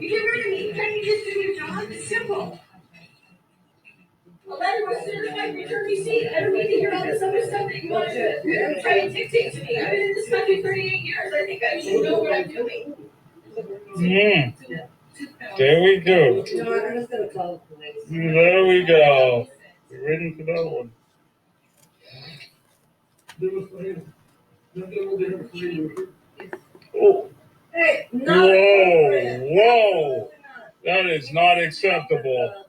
You get rid of me. Can you just do your job? It's simple. A letter was certified return receipt. I don't need to hear all this other stuff that you want to try and dictate to me. I've been in this country 38 years. I think I should know what I'm doing. There we go. There we go. We're ready for that one. Oh. Hey, Whoa. That is not acceptable.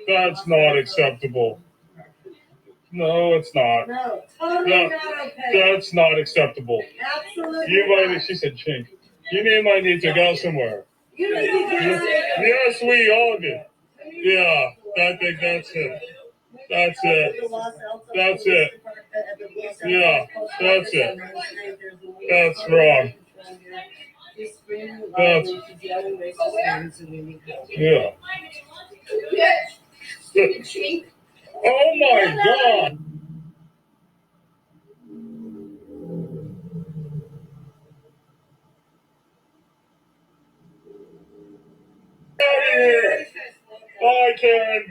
That's not acceptable. No, it's not. No, totally not okay. That's not acceptable. Absolutely. She said change. You might need to go somewhere. You need to get Yes, we all do. Yeah, I think that's it. That's it. That's it. Yeah, that's it. That's wrong. That's, yeah. Oh my God. Out of here. Bye, Karen.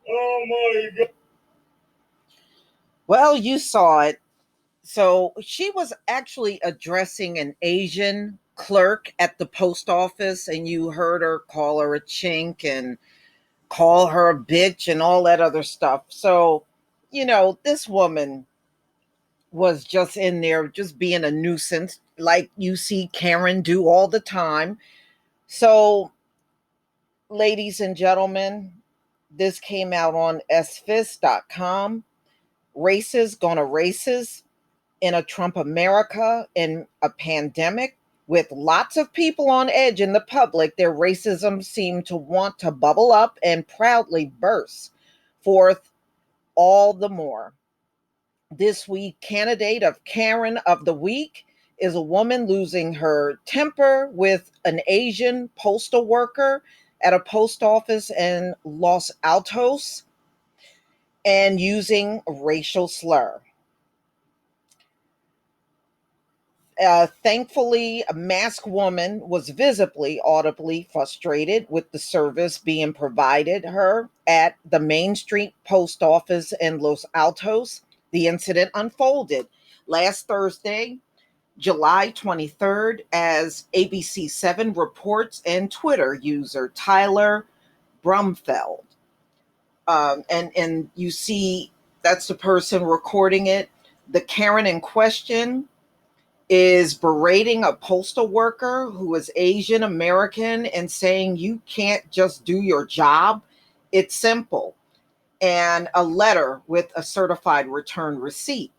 Oh my God. Well, you saw it. So she was actually addressing an Asian clerk at the post office, and you heard her call her a chink and call her a bitch and all that other stuff. So, this woman was just in there just being a nuisance, like you see Karen do all the time. So, ladies and gentlemen, this came out on sfist.com. Races gonna races in a Trump America, in a pandemic with lots of people on edge in the public. Their racism seemed to want to bubble up and proudly burst forth all the more. This week, candidate of Karen of the Week is a woman losing her temper with an Asian postal worker at a post office in Los Altos and using a racial slur. Thankfully, a masked woman was visibly, audibly frustrated with the service being provided her at the Main Street Post Office in Los Altos. The incident unfolded last Thursday, July 23rd, as ABC7 reports, and Twitter user Tyler Brumfeld. And you see that's the person recording it. The Karen in question is berating a postal worker who is Asian American and saying, you can't just do your job. It's simple. And a letter with a certified return receipt.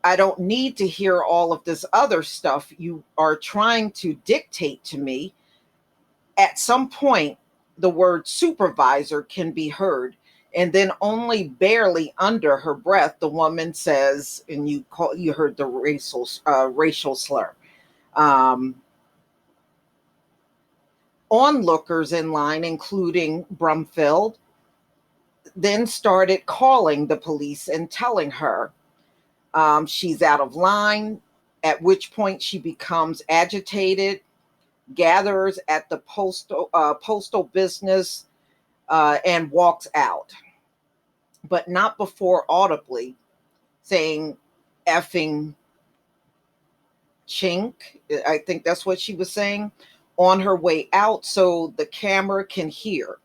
I don't need to hear all of this other stuff you are trying to dictate to me. At some point, the word supervisor can be heard. And then only barely under her breath, the woman says, and you heard the racial slur. Onlookers in line, including Brumfield, then started calling the police and telling her she's out of line, at which point she becomes agitated, gathers at the postal business, and walks out. But not before audibly saying effing chink. I think that's what she was saying on her way out, so the camera can hear.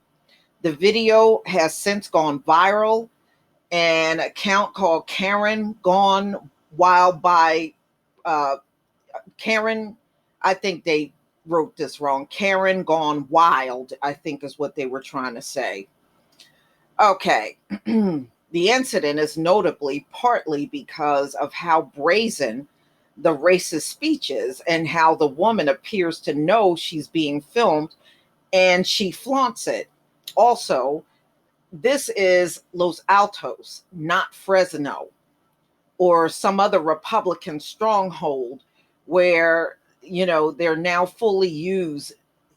The video has since gone viral. An account called Karen Gone Wild by Karen, I think they wrote this wrong. Karen Gone Wild, I think is what they were trying to say. Okay. The incident is notably partly because of how brazen the racist speech is and how the woman appears to know she's being filmed and she flaunts it. Also, this is Los Altos, not Fresno or some other Republican stronghold where, they're now fully used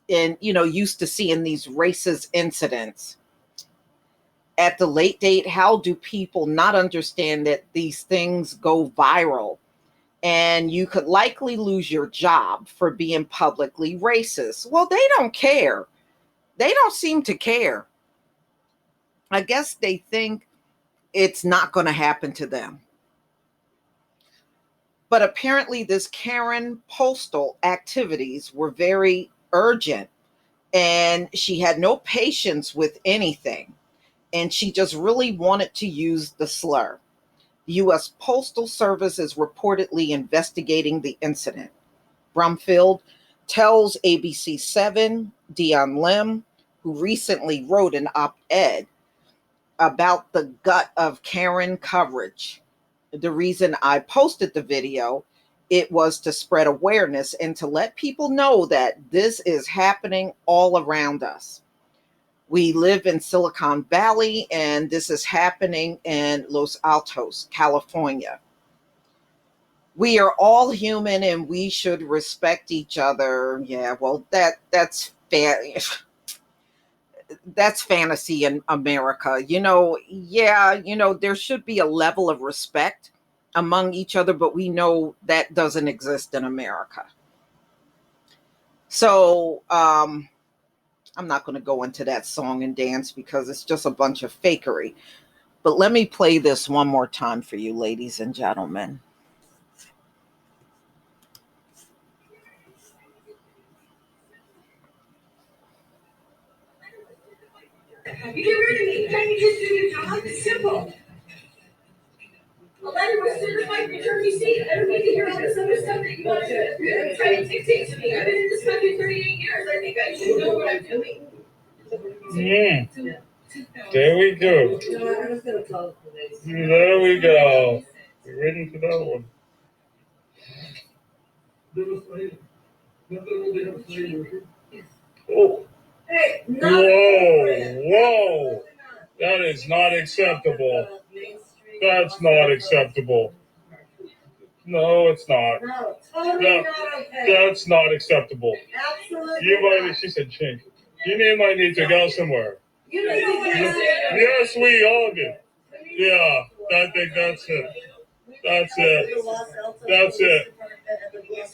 used to seeing these racist incidents. At the late date, how do people not understand that these things go viral and you could likely lose your job for being publicly racist. Well, they don't care. They don't seem to care. I guess they think it's not going to happen to them. But apparently, this Karen postal activities were very urgent, and she had no patience with anything. And she just really wanted to use the slur. The U.S. Postal Service is reportedly investigating the incident. Brumfield tells ABC7 Dion Lim, who recently wrote an op-ed about the gut of Karen coverage. The reason I posted the video, it was to spread awareness and to let people know that this is happening all around us. We live in Silicon Valley, and this is happening in Los Altos, California. We are all human and we should respect each other. Yeah, well, that's fair. That's fantasy in America. There should be a level of respect among each other, but we know that doesn't exist in America. So I'm not going to go into that song and dance because it's just a bunch of fakery. But let me play this one more time for you, ladies and gentlemen. You get rid of me. Can't you just do your job? It's simple. A letter was certified return receipt. I don't need to hear all this other stuff that you want to try to dictate to me. I've been in this country 38 years. I think I should know what I'm doing. There we go. There we go. We're ready for that one. Oh. Hey, Whoa. That is not acceptable. That's not acceptable. No, it's not. No, totally not okay. That's not acceptable. Absolutely. She said change. You might need to go somewhere. You need to get Yes, we all do. Yeah, I think that's it. That's it. That's it.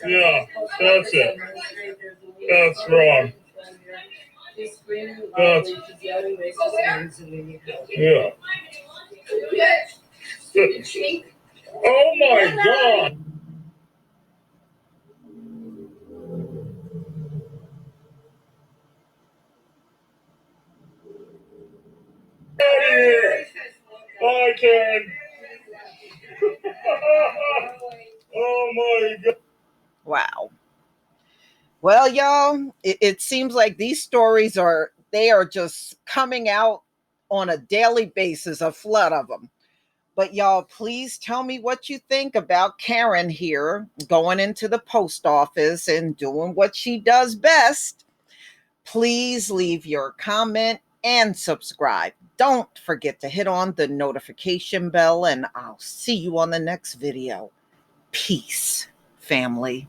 Yeah, that's it. That's wrong. That's, yeah. Oh my God. Out of here. Bye, Karen. Oh my God. Wow. Well, y'all, it seems like these stories are just coming out on a daily basis, a flood of them. But y'all, please tell me what you think about Karen here going into the post office and doing what she does best. Please leave your comment and subscribe. Don't forget to hit on the notification bell, and I'll see you on the next video. Peace, family.